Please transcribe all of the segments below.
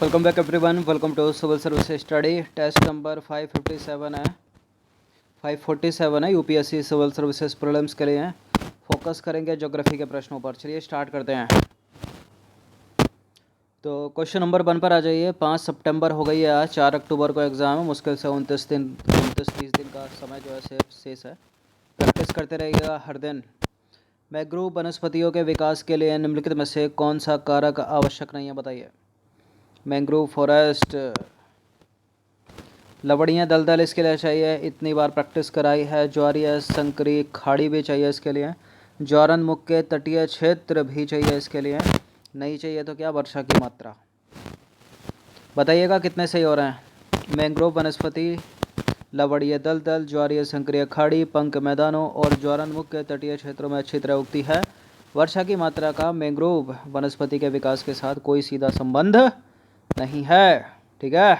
Welcome back everyone, welcome to civil service study. Test number 557 है, 547 है, UPSC civil services prelims के लिए हैं। फोकस करेंगे ज्योग्राफी के प्रश्नों पर। चलिए स्टार्ट करते हैं। तो क्वेश्चन नंबर 1 पर आ जाइए। 5 सितंबर हो गई है आज, 4 अक्टूबर को एग्ज़ाम है। मुश्किल से 29 30 दिन का समय जो है शेष है। प्रैक्टिस करते रहिएगा हर दिन। मैंग्रोव वनस्पतियों के विकास के लिए निम्नलिखित में से कौन सा कारक आवश्यक नहीं है, बताइए। मैंग्रोव फॉरेस्ट, लवड़ियाँ दलदल इसके लिए चाहिए, इतनी बार प्रैक्टिस कराई है। ज्वारीय संकरी खाड़ी भी चाहिए इसके लिए। ज्वारनमुख के तटीय क्षेत्र भी चाहिए इसके लिए। नहीं चाहिए तो क्या, वर्षा की मात्रा। बताइएगा कितने सही हो रहे हैं। मैंग्रोव वनस्पति, लवड़िय दलदल, ज्वारीय संकरीय खाड़ी, पंख मैदानों और ज्वारनमुख के तटीय क्षेत्रों में अच्छी तरह उगती है। वर्षा की मात्रा का मैंग्रोव वनस्पति के विकास के साथ कोई सीधा संबंध नहीं है। ठीक है।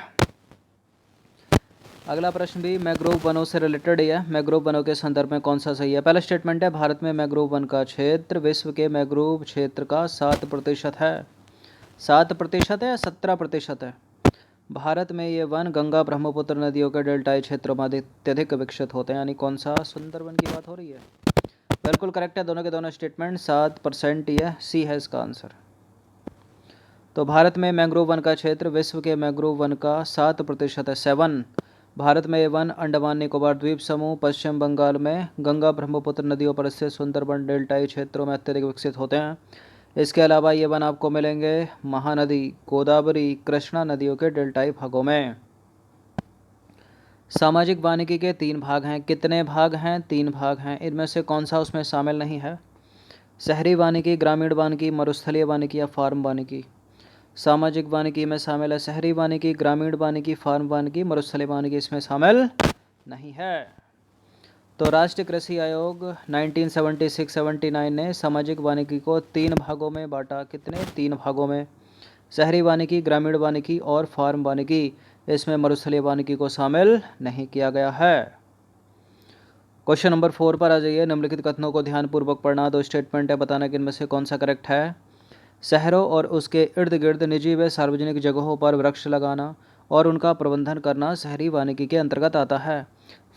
अगला प्रश्न भी मैंग्रोव वनों से रिलेटेड ही है। मैंग्रोव वनों के संदर्भ में कौन सा सही है। पहला स्टेटमेंट है, भारत में मैंग्रोव वन का क्षेत्र विश्व के मैंग्रोव क्षेत्र का 7% है। 7% है या 17% है। भारत में ये वन गंगा ब्रह्मपुत्र नदियों के डेल्टाई क्षेत्रों में अत्यधिक विकसित होते हैं। यानी कौन सा सुंदरवन की बात हो रही है। बिल्कुल करेक्ट है दोनों के दोनों स्टेटमेंट। 7% ही है, सी है इसका आंसर। तो भारत में मैंग्रोव वन का क्षेत्र विश्व के मैंग्रोव वन का 7% है, 7। भारत में ये वन अंडमान निकोबार द्वीप समूह, पश्चिम बंगाल में गंगा ब्रह्मपुत्र नदियों पर स्थित सुंदरबन डेल्टाई क्षेत्रों में अत्यधिक विकसित होते हैं। इसके अलावा ये वन आपको मिलेंगे महानदी, गोदावरी, कृष्णा नदियों के डेल्टाई भागों में। सामाजिक वानिकी के 3 भाग हैं। कितने भाग हैं? 3 भाग हैं। इनमें से कौन सा उसमें शामिल नहीं है। शहरी वानिकी, ग्रामीण वानिकी, मरुस्थलीय वानिकी या फार्म वानिकी। सामाजिक वानिकी में शामिल है शहरी वानिकी, ग्रामीण वानिकी, फार्म वानिकी, मरुस्थलीय वानिकी इसमें शामिल नहीं है। तो राष्ट्रीय कृषि आयोग 1976-79 ने सामाजिक वानिकी को 3 भागों में बांटा। कितने? 3 भागों में। शहरी वानिकी, ग्रामीण वानिकी और फार्म वानिकी। इसमें मरुस्थलीय वानिकी को शामिल नहीं किया गया है। क्वेश्चन नंबर 4 पर आ जाइए। निम्नलिखित कथनों को ध्यानपूर्वक पढ़ना। 2 स्टेटमेंट है, बताना कि इनमें से कौन सा करेक्ट है। शहरों और उसके इर्द गिर्द निजी व सार्वजनिक जगहों पर वृक्ष लगाना और उनका प्रबंधन करना शहरी वानिकी के अंतर्गत आता है।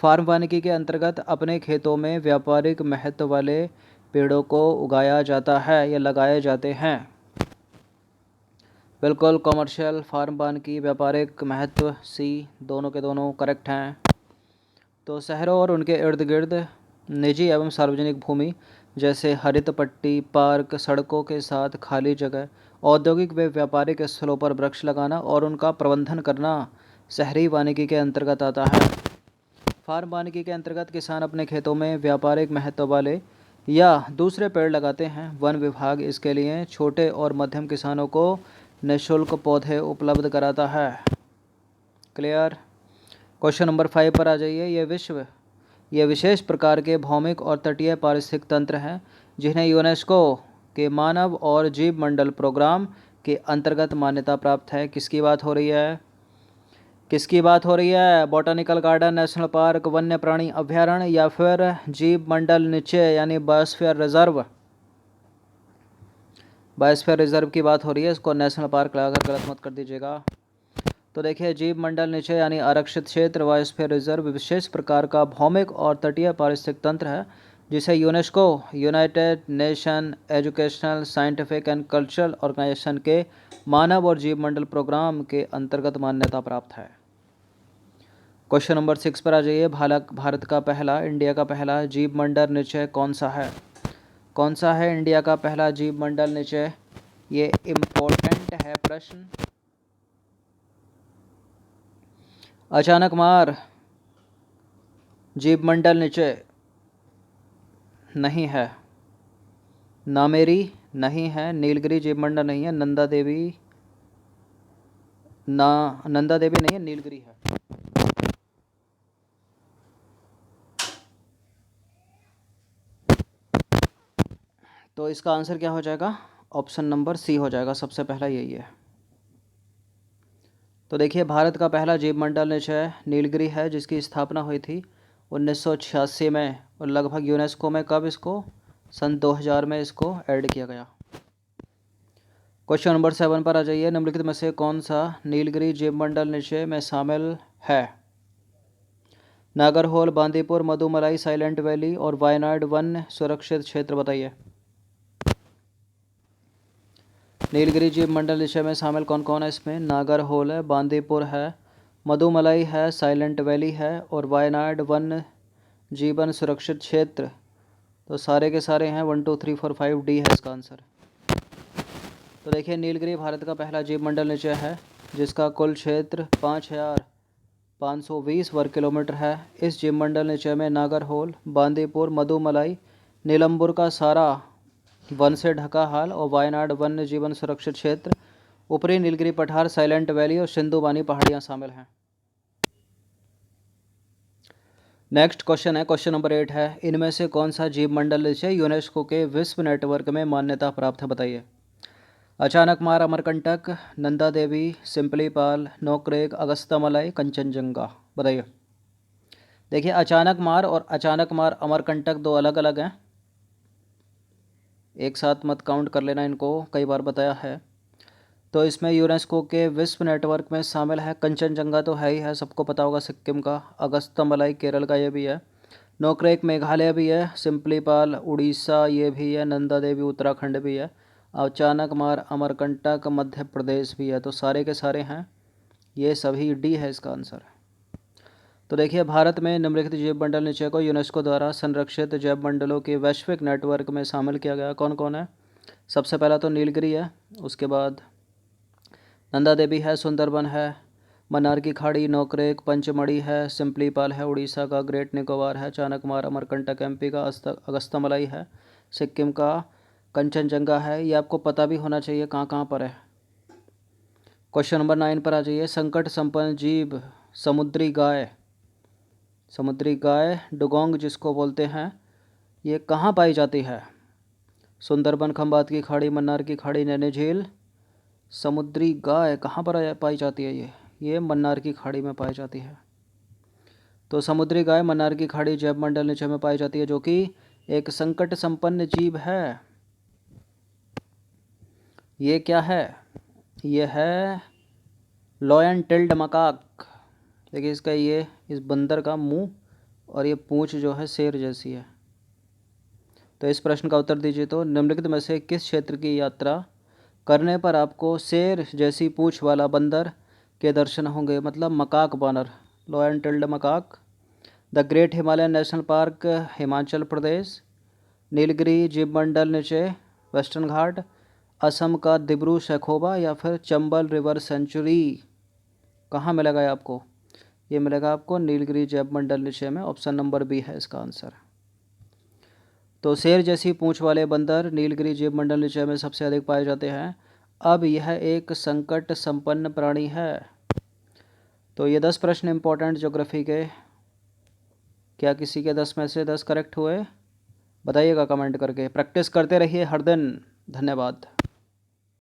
फार्म वानिकी के अंतर्गत अपने खेतों में व्यापारिक महत्व वाले पेड़ों को उगाया जाता है या लगाए जाते हैं। बिल्कुल कॉमर्शियल, फार्म वानिकी, व्यापारिक महत्व, सी दोनों के दोनों करेक्ट हैं। तो शहरों और उनके इर्द गिर्द निजी एवं सार्वजनिक भूमि जैसे हरित पट्टी, पार्क, सड़कों के साथ खाली जगह, औद्योगिक व व्यापारिक स्थलों पर वृक्ष लगाना और उनका प्रबंधन करना शहरी वानिकी के अंतर्गत आता है। फार्म वानिकी के अंतर्गत किसान अपने खेतों में व्यापारिक महत्व वाले या दूसरे पेड़ लगाते हैं। वन विभाग इसके लिए छोटे और मध्यम किसानों को निःशुल्क पौधे उपलब्ध कराता है। क्लियर। क्वेश्चन नंबर 5 पर आ जाइए। ये विशेष प्रकार के भौमिक और तटीय पारिस्थितिक तंत्र हैं जिन्हें यूनेस्को के मानव और जीव मंडल प्रोग्राम के अंतर्गत मान्यता प्राप्त है। किसकी बात हो रही है? किसकी बात हो रही है? बॉटनिकल गार्डन, नेशनल पार्क, वन्य प्राणी अभ्यारण्य या फिर जीव मंडल निचय यानी बायोस्फीयर रिजर्व। बायोस्फीयर रिजर्व की बात हो रही है, इसको नेशनल पार्क लगाकर गलत मत कर दीजिएगा। तो देखिए, जीव मंडल निचय यानी आरक्षित क्षेत्र, बायोस्फीयर रिजर्व विशेष प्रकार का भौमिक और तटीय पारिस्थितिक तंत्र है जिसे UNESCO, united nation educational, scientific and cultural organisation के मानव और जीव मंडल प्रोग्राम के अंतर्गत मान्यता प्राप्त है। क्वेश्चन नंबर 6 पर आ जाइए। भारत का पहला, इंडिया का पहला जीव मंडल निचय कौन सा है? कौन सा है इंडिया का पहला जीव मंडल निचय? ये इम्पोर्टेंट है प्रश्न। अचानक मार जीव मंडल निचय नहीं है, नामेरी नहीं है, नीलगिरी जीव मंडल नहीं है, नंदा देवी नहीं है, नीलगिरी है। तो इसका आंसर क्या हो जाएगा? ऑप्शन नंबर सी हो जाएगा, सबसे पहला यही है। तो देखिए, भारत का पहला जीव मंडल निचय नीलगिरी है जिसकी स्थापना हुई थी 1986 में और लगभग यूनेस्को में कब इसको? सन 2000 में इसको ऐड किया गया। क्वेश्चन नंबर 7 पर आ जाइए। निम्नलिखित में से कौन सा नीलगिरी जीवमंडल निश्चय में शामिल है? नागरहोल, बांदीपुर, मधुमलाई, साइलेंट वैली और वायनाड वन सुरक्षित क्षेत्र बताइए। नीलगिरी जीवमंडल निश्चय में शामिल कौन कौन है इसमें? नागरहोल है, बांदीपुर है, मधुमलाई है, साइलेंट वैली है और वायनाड वन जीवन सुरक्षित क्षेत्र। तो सारे के सारे हैं 1 2 3 4 5 डी है इसका आंसर। तो देखिए, नीलगिरी भारत का पहला जीवमंडल निश्चय है जिसका कुल क्षेत्र 5,520 वर्ग किलोमीटर है। इस जीवमंडल निश्चय में नागरहोल, बांदीपुर, मधुमलाई, नीलम्बुर का सारा वन से ढका हाल और वायनाड वन्य जीवन सुरक्षित क्षेत्र, ऊपरी नीलगिरी पठार, साइलेंट वैली और सिंधुबानी पहाड़ियाँ शामिल हैं। नेक्स्ट क्वेश्चन है, क्वेश्चन नंबर 8 है, इनमें से कौन सा जीवमंडल निश्चय यूनेस्को के विश्व नेटवर्क में मान्यता प्राप्त है बताइए। अचानकमार, अमरकंटक, नंदा देवी, सिंपलीपाल, नोकरेक, अगस्त्यामलाई, कंचनजंगा बताइए। देखिए, अचानकमार और अचानकमार अमरकंटक दो अलग अलग हैं, एक साथ मत काउंट कर लेना, इनको कई बार बताया है। तो इसमें यूनेस्को के विश्व नेटवर्क में शामिल है। कंचनजंगा तो है ही है, सबको पता होगा, सिक्किम का। अगस्त्यामलाई केरल का ये भी है। नोकरेक मेघालय भी है। सिंपलीपाल उड़ीसा ये भी है। नंदा देवी उत्तराखंड भी है। अचानकमार अमरकंटक मध्य प्रदेश भी है। तो सारे के सारे हैं, ये सभी डी है इसका आंसर। तो देखिए, भारत में निम्नलिखित जीवमंडल निश्चय को यूनेस्को द्वारा संरक्षित जैवमंडलों के वैश्विक नेटवर्क में शामिल किया गया। कौन कौन है? सबसे पहला तो नीलगिरी है, उसके बाद नंदा देवी है, सुंदरबन है, मन्नार की खाड़ी, नोकरेक, पंचमढ़ी है, सिंपलीपाल है उड़ीसा का, ग्रेट निकोबार है, चाणकमार अमरकंटक एमपी का, अगस्त्यामलाई है सिक्किम का, कंचनजंगा है। ये आपको पता भी होना चाहिए कहाँ कहाँ पर है। क्वेश्चन नंबर 9 पर आ जाइए। संकट संपन्न जीव समुद्री गाय डुगोंग जिसको बोलते हैं, ये कहाँ पाई जाती है? सुंदरबन, खंबात की खाड़ी, मन्नार की खाड़ी, नैनी झील। समुद्री गाय कहाँ पर पाई जाती है? ये मन्नार की खाड़ी में पाई जाती है। तो समुद्री गाय मन्नार की खाड़ी जैवमंडल निश्चय में पाई जाती है, जो कि एक संकट संपन्न जीव है। ये क्या है? ये है लॉयन टिल्ड मकाक। देखिए, इसका ये इस बंदर का मुंह और ये पूंछ जो है शेर जैसी है। तो इस प्रश्न का उत्तर दीजिए। तो निम्नलिखित में से किस क्षेत्र की यात्रा करने पर आपको शेर जैसी पूंछ वाला बंदर के दर्शन होंगे? मतलब मकाक बानर, lion tailed macaque. The great Himalayan National Park Himachal Pradesh, Nilgiri जीवमंडल निश्चय वेस्टर्न घाट, असम का दिब्रू सैखोवा या फिर चंबल रिवर सेंचुरी। कहाँ मिलेगा ये आपको? ये मिलेगा आपको नीलगिरी जैवमंडल निश्चय में। ऑप्शन नंबर बी है इसका आंसर। तो शेर जैसी पूंछ वाले बंदर नीलगिरी जीवमंडल निश्चय में सबसे अधिक पाए जाते हैं। अब यह एक संकट संपन्न प्राणी है। तो ये 10 प्रश्न इंपॉर्टेंट ज्योग्राफी के, क्या किसी के 10 में से 10 करेक्ट हुए? बताइएगा कमेंट करके। प्रैक्टिस करते रहिए हर दिन। धन्यवाद।